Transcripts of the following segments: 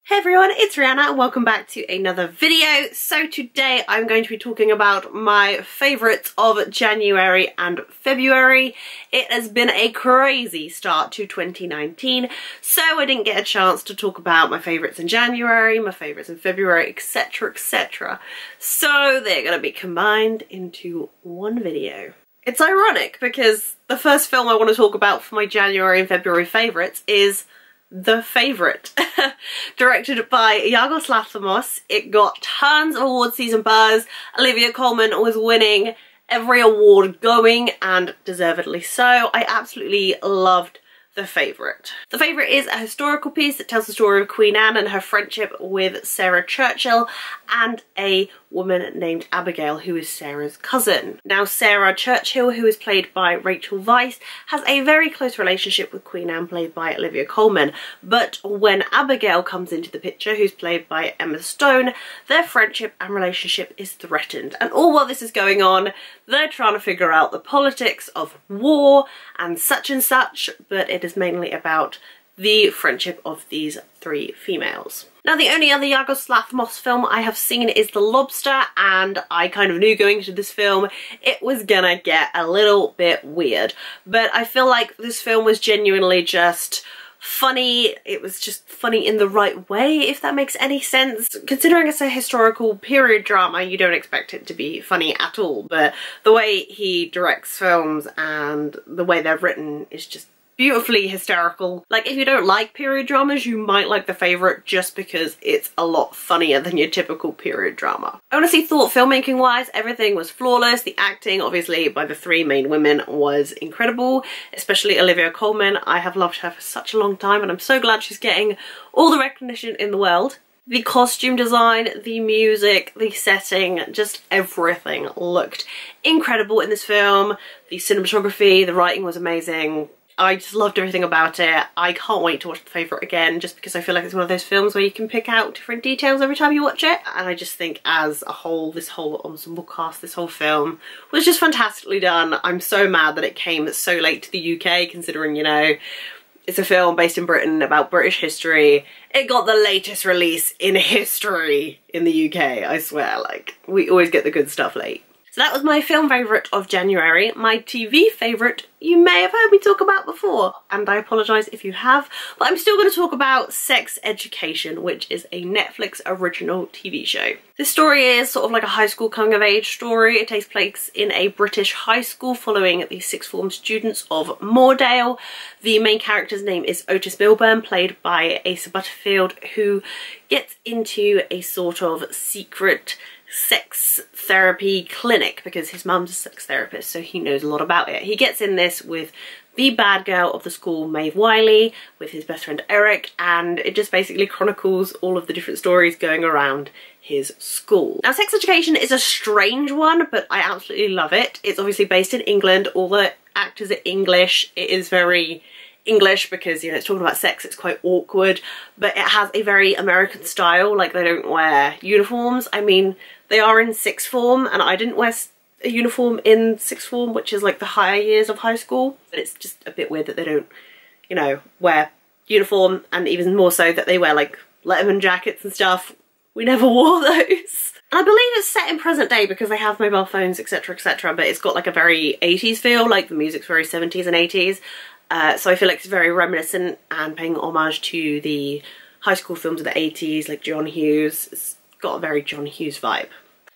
Hey everyone, it's Rihanna and welcome back to another video. So today I'm going to be talking about my favourites of January and February. It has been a crazy start to 2019, so I didn't get a chance to talk about my favourites in January, my favourites in February, etc, etc. So they're going to be combined into one video. It's ironic because the first film I want to talk about for my January and February favourites is The Favourite, directed by Yorgos Lanthimos. It got tons of award season buzz. Olivia Colman was winning every award going, and deservedly so. I absolutely loved The Favourite. The Favourite is a historical piece that tells the story of Queen Anne and her friendship with Sarah Churchill and a woman named Abigail, who is Sarah's cousin. Now, Sarah Churchill, who is played by Rachel Weisz, has a very close relationship with Queen Anne, played by Olivia Colman, but when Abigail comes into the picture, who's played by Emma Stone, their friendship and relationship is threatened. And all while this is going on, they're trying to figure out the politics of war and such, but it is mainly about the friendship of these three females. Now, the only other Yorgos Lanthimos film I have seen is The Lobster, and I kind of knew going into this film it was gonna get a little bit weird. But I feel like this film was genuinely just funny. It was just funny in the right way, if that makes any sense. Considering it's a historical period drama, you don't expect it to be funny at all, but the way he directs films and the way they're written is just beautifully hysterical. Like, if you don't like period dramas, you might like The Favourite just because it's a lot funnier than your typical period drama. I honestly thought filmmaking wise everything was flawless. The acting, obviously, by the three main women was incredible, especially Olivia Colman. I have loved her for such a long time and I'm so glad she's getting all the recognition in the world. The costume design, the music, the setting, just everything looked incredible in this film. The cinematography, the writing was amazing. I just loved everything about it. I can't wait to watch The Favourite again, just because I feel like it's one of those films where you can pick out different details every time you watch it. And I just think as a whole, this whole ensemble cast, this whole film was just fantastically done. I'm so mad that it came so late to the UK, considering, you know, it's a film based in Britain about British history. It got the latest release in history in the UK, I swear. Like, we always get the good stuff late. So that was my film favourite of January. My TV favourite you may have heard me talk about before, and I apologise if you have, but I'm still going to talk about Sex Education, which is a Netflix original TV show. This story is sort of like a high school coming of age story. It takes place in a British high school following the sixth form students of Moordale. The main character's name is Otis Milburn, played by Asa Butterfield, who gets into a sort of secret sex therapy clinic because his mum's a sex therapist, so he knows a lot about it. He gets in this with the bad girl of the school, Maeve Wiley, with his best friend Eric, and it just basically chronicles all of the different stories going around his school. Now, Sex Education is a strange one, but I absolutely love it. It's obviously based in England. All the actors are English. It is very English because, you know, it's talking about sex, it's quite awkward, but it has a very American style. Like, they don't wear uniforms. I mean, they are in sixth form, and I didn't wear a uniform in sixth form, which is like the higher years of high school, but it's just a bit weird that they don't, you know, wear uniform, and even more so that they wear like Letterman jackets and stuff. We never wore those. And I believe it's set in present day because they have mobile phones, etc, etc, but it's got like a very 80s feel, like the music's very 70s and 80s. So I feel like it's very reminiscent and paying homage to the high school films of the 80s, like John Hughes. It's got a very John Hughes vibe.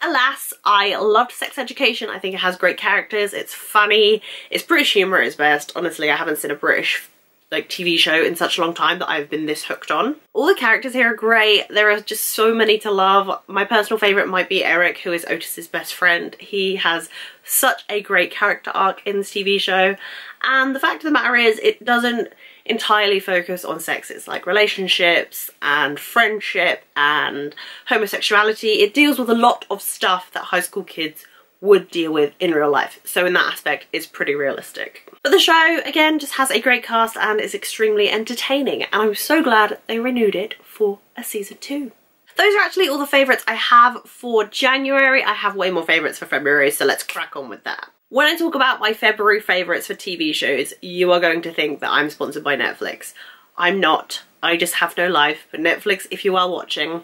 Alas, I loved Sex Education. I think it has great characters, it's funny, it's British humour at its best. Honestly, I haven't seen a British like TV show in such a long time that I've been this hooked on. All the characters here are great. There are just so many to love. My personal favourite might be Eric, who is Otis's best friend. He has such a great character arc in this TV show, and the fact of the matter is it doesn't entirely focus on sex. It's like relationships and friendship and homosexuality. It deals with a lot of stuff that high school kids would deal with in real life, so in that aspect it's pretty realistic. But the show, again, just has a great cast and is extremely entertaining, and I'm so glad they renewed it for a season 2. Those are actually all the favourites I have for January. I have way more favourites for February, so let's crack on with that. When I talk about my February favourites for TV shows, you are going to think that I'm sponsored by Netflix. I'm not. I just have no life. But Netflix, if you are watching,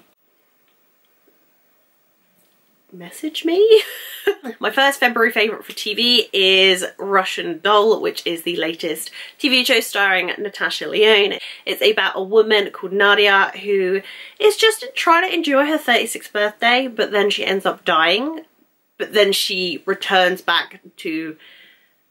message me. My first February favourite for TV is Russian Doll, which is the latest TV show starring Natasha Lyonne. It's about a woman called Nadia who is just trying to enjoy her 36th birthday, but then she ends up dying. But then she returns back to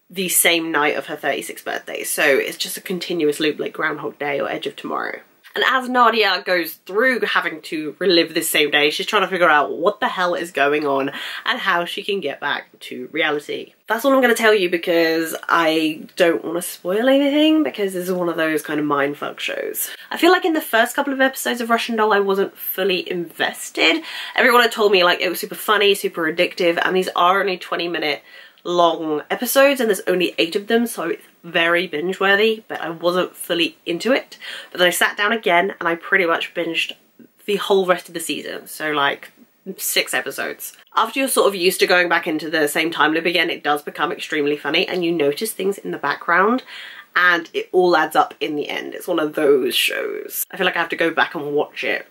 the same night of her 36th birthday. So it's just a continuous loop like Groundhog Day or Edge of Tomorrow. And as Nadia goes through having to relive this same day, she's trying to figure out what the hell is going on and how she can get back to reality. That's all I'm going to tell you because I don't want to spoil anything, because this is one of those kind of mindfuck shows. I feel like in the first couple of episodes of Russian Doll I wasn't fully invested. Everyone had told me like it was super funny, super addictive, and these are only 20-minute long episodes and there's only 8 of them, so it's very binge worthy, but I wasn't fully into it. But then I sat down again and I pretty much binged the whole rest of the season, so like 6 episodes. After you're sort of used to going back into the same time loop again, it does become extremely funny and you notice things in the background and it all adds up in the end. It's one of those shows. I feel like I have to go back and watch it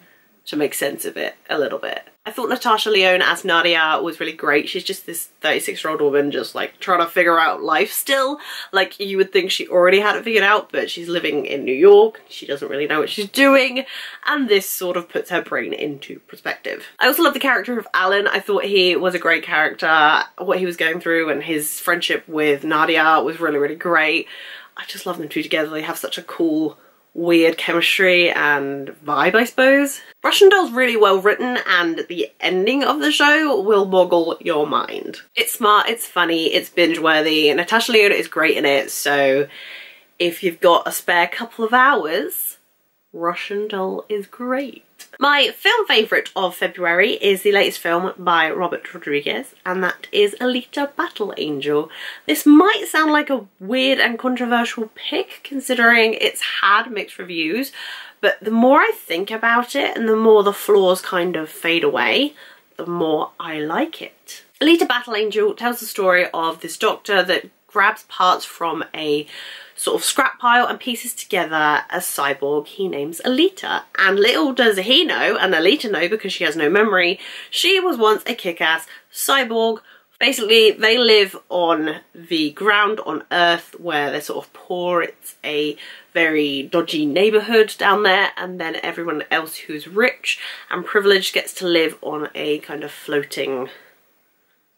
to make sense of it a little bit. I thought Natasha Lyonne as Nadia was really great. She's just this 36-year-old woman just like trying to figure out life still. Like you would think she already had it figured out, but she's living in New York. She doesn't really know what she's doing. And this sort of puts her brain into perspective. I also love the character of Alan. I thought he was a great character. What he was going through and his friendship with Nadia was really, really great. I just love them two together. They have such a cool, weird chemistry and vibe, I suppose. Russian Doll's really well written and the ending of the show will boggle your mind. It's smart, it's funny, it's binge worthy. Natasha Lyonne is great in it, so if you've got a spare couple of hours, Russian Doll is great. My film favourite of February is the latest film by Robert Rodriguez, and that is Alita Battle Angel. This might sound like a weird and controversial pick considering it's had mixed reviews, but the more I think about it and the more the flaws kind of fade away, the more I like it. Alita Battle Angel tells the story of this doctor that grabs parts from a sort of scrap pile and pieces together a cyborg he names Alita. And little does he know, and Alita know because she has no memory, she was once a kick-ass cyborg. Basically, they live on the ground on Earth where they're sort of poor. It's a very dodgy neighbourhood down there, and then everyone else who's rich and privileged gets to live on a kind of floating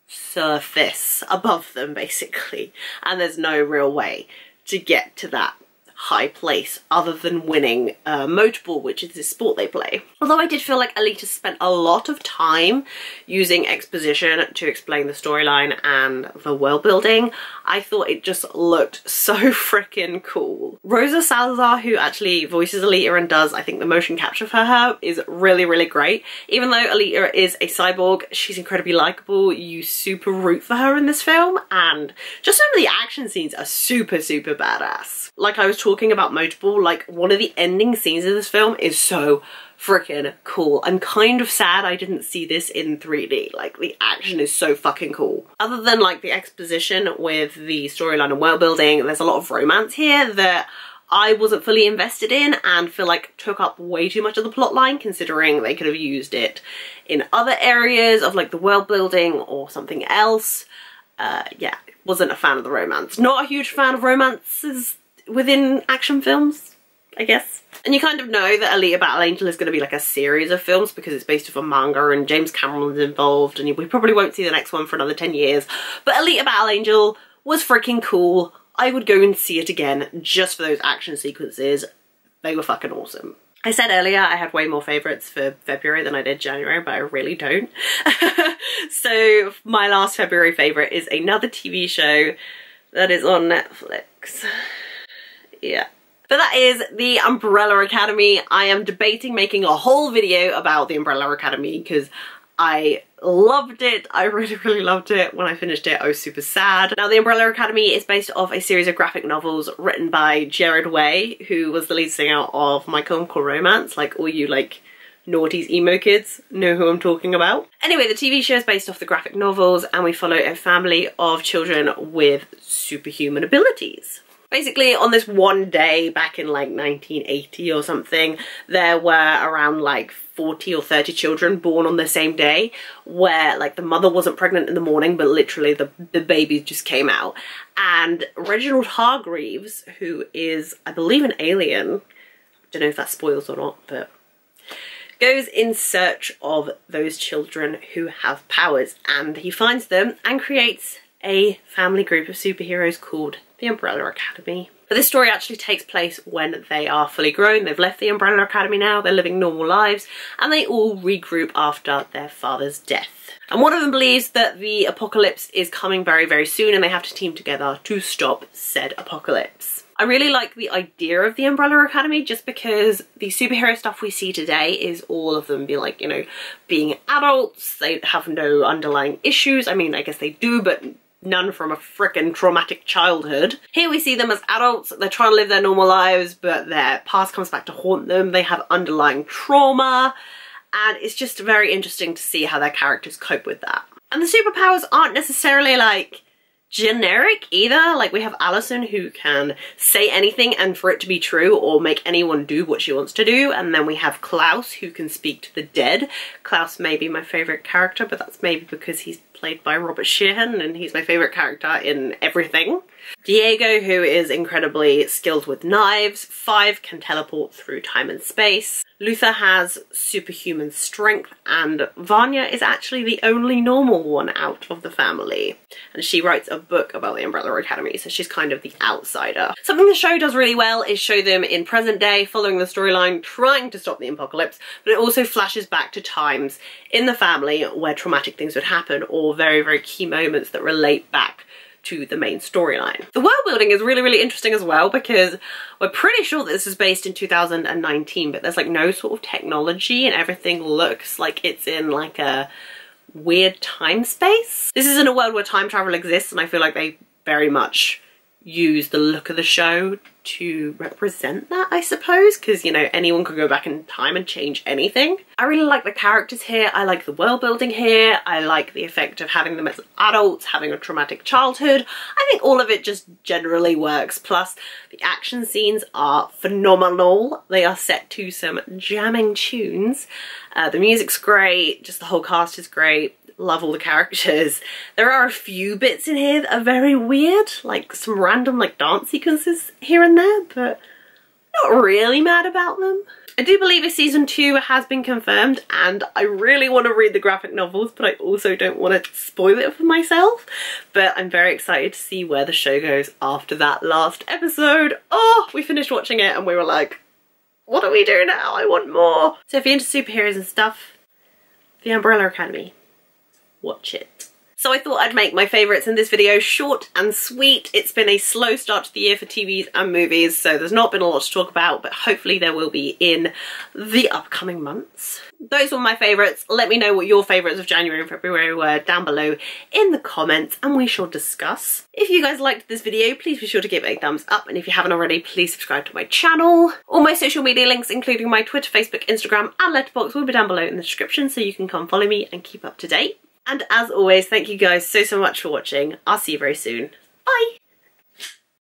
surface above them, basically. And there's no real way to get to that high place other than winning motorball, which is the sport they play. Although I did feel like Alita spent a lot of time using exposition to explain the storyline and the world building, I thought it just looked so freaking cool. Rosa Salazar, who actually voices Alita and does, I think, the motion capture for her, is really, really great. Even though Alita is a cyborg, she's incredibly likable. You super root for her in this film, and just some of the action scenes are super, super badass. Like I was talking about Motorball, like one of the ending scenes of this film is so freaking cool. I'm kind of sad I didn't see this in 3D. Like the action is so fucking cool. Other than like the exposition with the storyline and world building, there's a lot of romance here that I wasn't fully invested in and feel like took up way too much of the plot line, considering they could have used it in other areas of like the world building or something else. Yeah, wasn't a fan of the romance. Not a huge fan of romances within action films, I guess. And you kind of know that Alita Battle Angel is going to be like a series of films because it's based off a manga and James Cameron's involved, and we probably won't see the next one for another 10 years. But Alita Battle Angel was freaking cool. I would go and see it again just for those action sequences. They were fucking awesome. I said earlier I had way more favourites for February than I did January, but I really don't. So my last February favourite is another TV show that is on Netflix. Yeah. But that is The Umbrella Academy. I am debating making a whole video about The Umbrella Academy because I loved it. I really, really loved it. When I finished it, I was super sad. Now, The Umbrella Academy is based off a series of graphic novels written by Jared Way, who was the lead singer of My Chemical Romance. Like, all you, like, noughties emo kids know who I'm talking about. Anyway, the TV show is based off the graphic novels, and we follow a family of children with superhuman abilities. Basically, on this one day back in like 1980 or something, there were around like 40 or 30 children born on the same day, where like the mother wasn't pregnant in the morning, but literally the babies just came out. And Reginald Hargreaves, who is, I believe, an alien, don't know if that spoils or not, but goes in search of those children who have powers, and he finds them and creates a family group of superheroes called the Umbrella Academy. But this story actually takes place when they are fully grown. They've left the Umbrella Academy now, they're living normal lives, and they all regroup after their father's death. And one of them believes that the apocalypse is coming very, very soon, and they have to team together to stop said apocalypse. I really like the idea of the Umbrella Academy, just because the superhero stuff we see today is all of them being like, you know, being adults. They have no underlying issues. I mean, I guess they do, but none from a frickin' traumatic childhood. Here we see them as adults. They're trying to live their normal lives, but their past comes back to haunt them. They have underlying trauma, and it's just very interesting to see how their characters cope with that. And the superpowers aren't necessarily like generic either. Like, we have Allison, who can say anything and for it to be true, or make anyone do what she wants to do. And then we have Klaus, who can speak to the dead. Klaus may be my favourite character, but that's maybe because he's played by Robert Sheehan and he's my favourite character in everything. Diego, who is incredibly skilled with knives. Five can teleport through time and space. Luther has superhuman strength, and Vanya is actually the only normal one out of the family. And she writes a book about the Umbrella Academy, so she's kind of the outsider. Something the show does really well is show them in present day, following the storyline, trying to stop the apocalypse, but it also flashes back to times in the family where traumatic things would happen, or very, very key moments that relate back to the main storyline. The world building is really, really interesting as well, because we're pretty sure that this is based in 2019, but there's like no sort of technology, and everything looks like it's in like a weird time space. This is in a world where time travel exists, and I feel like they very much use the look of the show to represent that, I suppose, because, you know, anyone could go back in time and change anything. I really like the characters here. I like the world building here. I like the effect of having them as adults, having a traumatic childhood. I think all of it just generally works. Plus, the action scenes are phenomenal. They are set to some jamming tunes. The music's great. Just the whole cast is great. Love all the characters. There are a few bits in here that are very weird, like some random like dance sequences here and there, but not really mad about them. I do believe a season 2 has been confirmed, and I really want to read the graphic novels, but I also don't want to spoil it for myself. But I'm very excited to see where the show goes after that last episode. Oh, we finished watching it and we were like, what do we do now? I want more. So if you're into superheroes and stuff, the Umbrella Academy, watch it. So I thought I'd make my favourites in this video short and sweet. It's been a slow start to the year for TVs and movies, so there's not been a lot to talk about, but hopefully there will be in the upcoming months. Those were my favourites. Let me know what your favourites of January and February were down below in the comments, and we shall discuss. If you guys liked this video, please be sure to give it a thumbs up, and if you haven't already, please subscribe to my channel. All my social media links, including my Twitter, Facebook, Instagram and Letterboxd, will be down below in the description, so you can come follow me and keep up to date. And as always, thank you guys so much for watching. I'll see you very soon. Bye!